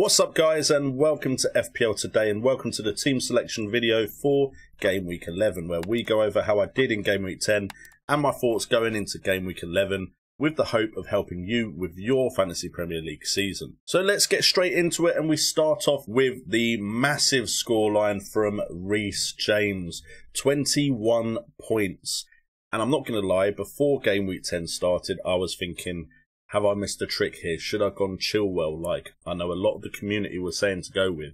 What's up guys, and welcome to FPL Today, and welcome to the team selection video for Game Week 11, where we go over how I did in Game Week 10 and my thoughts going into Game Week 11 with the hope of helping you with your Fantasy Premier League season. So let's get straight into it, and we start off with the massive scoreline from Reece James, 21 points. And I'm not going to lie, before Game Week 10 started, I was thinking, have I missed a trick here? Should I have gone Chilwell like I know a lot of the community was saying to go with?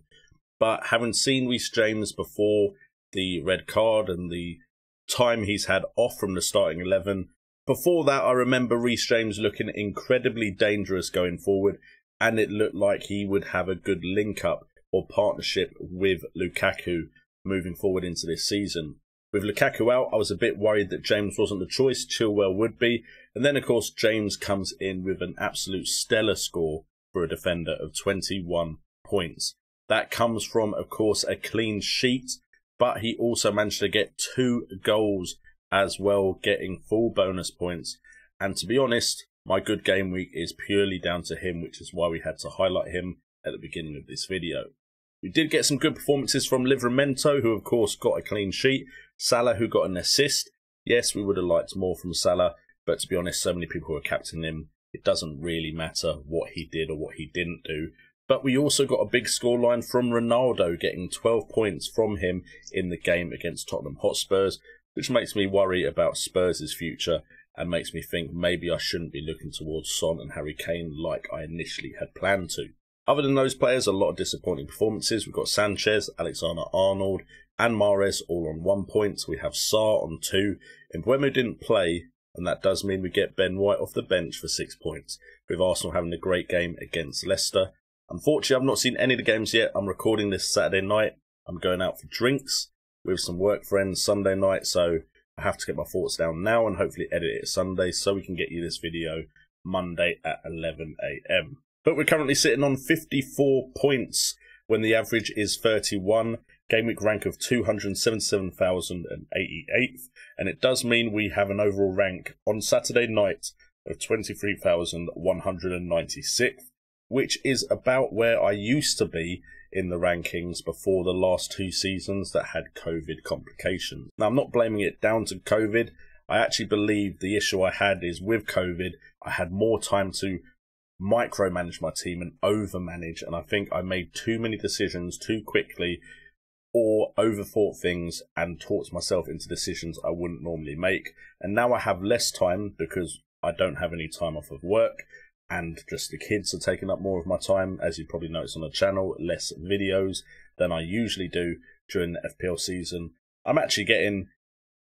But having seen Reece James before the red card and the time he's had off from the starting 11, before that I remember Reece James looking incredibly dangerous going forward, and it looked like he would have a good link-up or partnership with Lukaku moving forward into this season. With Lukaku out, I was a bit worried that James wasn't the choice, Chilwell would be. And then, of course, James comes in with an absolute stellar score for a defender of 21 points. That comes from, of course, a clean sheet, but he also managed to get 2 goals as well, getting full bonus points. And to be honest, my good game week is purely down to him, which is why we had to highlight him at the beginning of this video. We did get some good performances from Livramento, who of course got a clean sheet. Salah, who got an assist. Yes, we would have liked more from Salah, but to be honest, so many people were captaining him. It doesn't really matter what he did or what he didn't do. But we also got a big scoreline from Ronaldo, getting 12 points from him in the game against Tottenham Hotspurs, which makes me worry about Spurs' future and makes me think maybe I shouldn't be looking towards Son and Harry Kane like I initially had planned to. Other than those players, a lot of disappointing performances. We've got Sanchez, Alexander-Arnold and Mahrez all on 1 point. We have Sarr on 2. Mbeumo didn't play, and that does mean we get Ben White off the bench for 6 points, with Arsenal having a great game against Leicester. Unfortunately, I've not seen any of the games yet. I'm recording this Saturday night. I'm going out for drinks with some work friends Sunday night, so I have to get my thoughts down now and hopefully edit it Sunday so we can get you this video Monday at 11 AM. But we're currently sitting on 54 points when the average is 31. Game week rank of 277,088. And it does mean we have an overall rank on Saturday night of 23,196, which is about where I used to be in the rankings before the last 2 seasons that had COVID complications. Now, I'm not blaming it down to COVID. I actually believe the issue I had is with COVID, I had more time to micromanage my team and overmanage, and I think I made too many decisions too quickly or overthought things and talked myself into decisions I wouldn't normally make. And now I have less time because I don't have any time off of work and just the kids are taking up more of my time. As you probably noticed on the channel, less videos than I usually do during the FPL season. I'm actually getting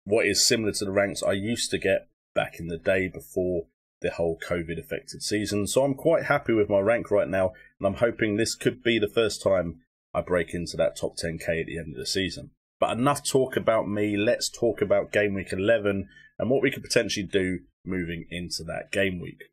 what is similar to the ranks I used to get back in the day before the whole COVID affected season. So I'm quite happy with my rank right now, and I'm hoping this could be the first time I break into that top 10k at the end of the season. But enough talk about me, let's talk about Game Week 11 and what we could potentially do moving into that game week.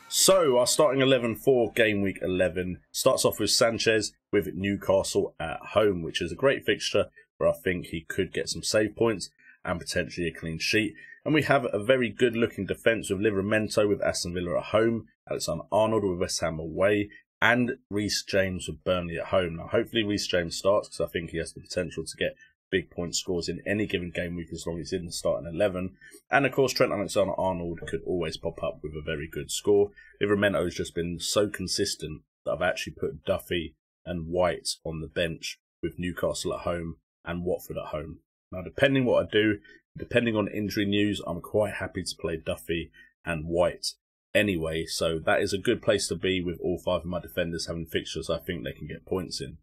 So our starting 11 for Game Week 11 starts off with Sanchez with Newcastle at home, which is a great fixture where I think he could get some save points and potentially a clean sheet. And we have a very good looking defence with Livramento with Aston Villa at home, Alexander-Arnold with West Ham away, and Reece James with Burnley at home. Now hopefully Reece James starts because I think he has the potential to get big point scores in any given game week as long as he's in the starting 11. And of course Trent Alexander-Arnold could always pop up with a very good score. Livramento has just been so consistent that I've actually put Duffy and White on the bench with Newcastle at home and Watford at home. Now depending what I do, depending on injury news, I'm quite happy to play Duffy and White anyway, so that is a good place to be with all 5 of my defenders having fixtures I think they can get points in.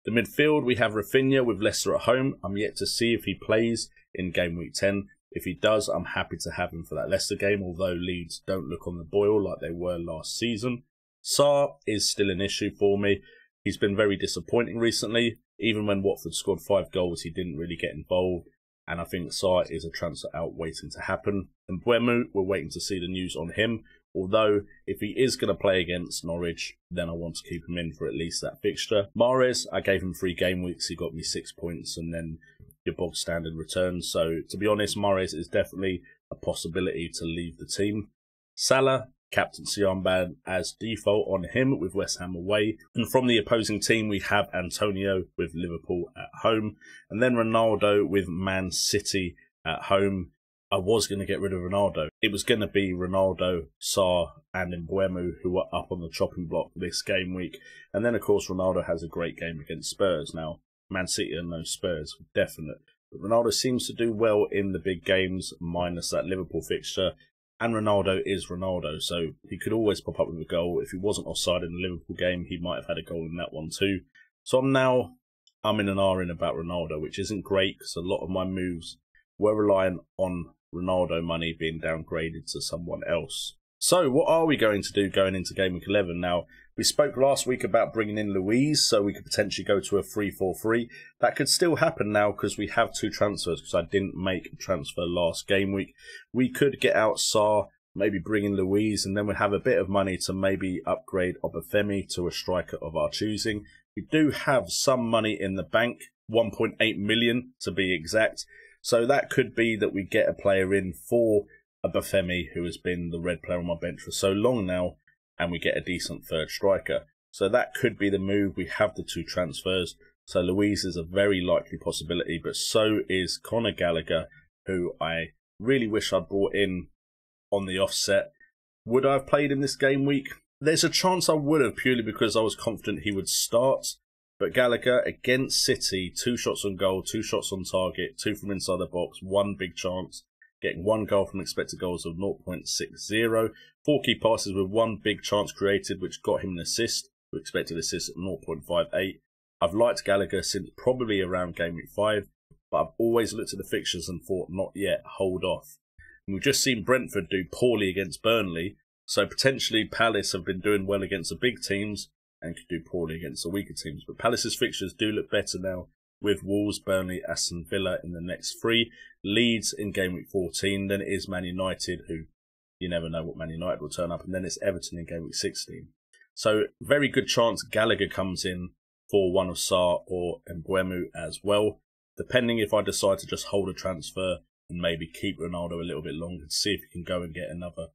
The midfield, we have Rafinha with Leicester at home. I'm yet to see if he plays in Game Week 10. If he does, I'm happy to have him for that Leicester game, although Leeds don't look on the boil like they were last season. Sarr is still an issue for me. He's been very disappointing recently. Even when Watford scored 5 goals, he didn't really get involved. And I think Sarr is a transfer out waiting to happen. And Mbeumo, we're waiting to see the news on him. Although, if he is going to play against Norwich, then I want to keep him in for at least that fixture. Mahrez, I gave him 3 game weeks. He got me 6 points and then your bog standard returns. So, to be honest, Mahrez is definitely a possibility to leave the team. Salah, captaincy armband as default on him with West Ham away. And from the opposing team, we have Antonio with Liverpool at home, and then Ronaldo with Man City at home. I was going to get rid of Ronaldo. It was going to be Ronaldo, Sarr and Mbeumo who were up on the chopping block this game week. And then, of course, Ronaldo has a great game against Spurs. Now, Man City are no Spurs, definite. But Ronaldo seems to do well in the big games, minus that Liverpool fixture. And Ronaldo is Ronaldo, so he could always pop up with a goal. If he wasn't offside in the Liverpool game, he might have had a goal in that one too. So I'm in an R-in about Ronaldo, which isn't great because a lot of my moves were reliant on Ronaldo money being downgraded to someone else. So what are we going to do going into Game Week 11? Now, we spoke last week about bringing in Luiz so we could potentially go to a 3-4-3. That could still happen now because we have 2 transfers because I didn't make a transfer last game week. We could get out Sarr, maybe bring in Luiz, and then we'll have a bit of money to maybe upgrade Obafemi to a striker of our choosing. We do have some money in the bank, 1.8 million to be exact. So that could be that we get a player in for Obafemi, who has been the red player on my bench for so long now, and we get a decent third striker. So that could be the move. We have the 2 transfers. So Luiz is a very likely possibility, but so is Conor Gallagher, who I really wish I'd brought in on the offset. Would I have played in this game week? There's a chance I would have, purely because I was confident he would start. But Gallagher against City, 2 shots on goal, 2 shots on target, 2 from inside the box, 1 big chance, getting 1 goal from expected goals of 0.60, 4 key passes with 1 big chance created, which got him an assist, with expected assist at 0.58. I've liked Gallagher since probably around Game Week 5, but I've always looked at the fixtures and thought, not yet, hold off. And we've just seen Brentford do poorly against Burnley, so potentially Palace have been doing well against the big teams, and could do poorly against the weaker teams. But Palace's fixtures do look better now, with Wolves, Burnley, Aston Villa in the next 3, Leeds in Game Week 14, then it is Man United, who you never know what Man United will turn up, and then it's Everton in Game Week 16. So very good chance Gallagher comes in for one of Sarr or Mbeumo as well, depending if I decide to just hold a transfer and maybe keep Ronaldo a little bit longer to see if he can go and get another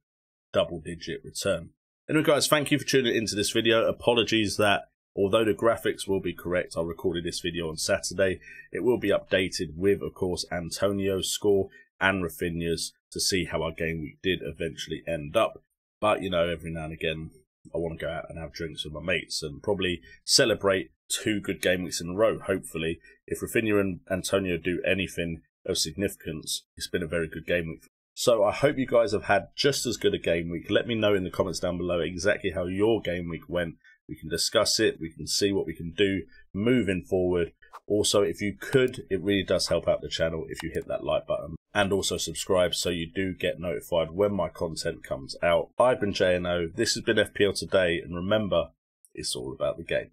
double-digit return. Anyway guys, thank you for tuning into this video. Apologies that although the graphics will be correct, I recorded this video on Saturday. It will be updated with, of course, Antonio's score and Rafinha's to see how our game week did eventually end up. But, you know, every now and again, I want to go out and have drinks with my mates and probably celebrate 2 good game weeks in a row, hopefully. If Rafinha and Antonio do anything of significance, it's been a very good game week. So I hope you guys have had just as good a game week. Let me know in the comments down below exactly how your game week went. We can discuss it. We can see what we can do moving forward. Also, if you could, it really does help out the channel if you hit that like button. And also subscribe so you do get notified when my content comes out. I've been JNO. This has been FPL Today. And remember, it's all about the game.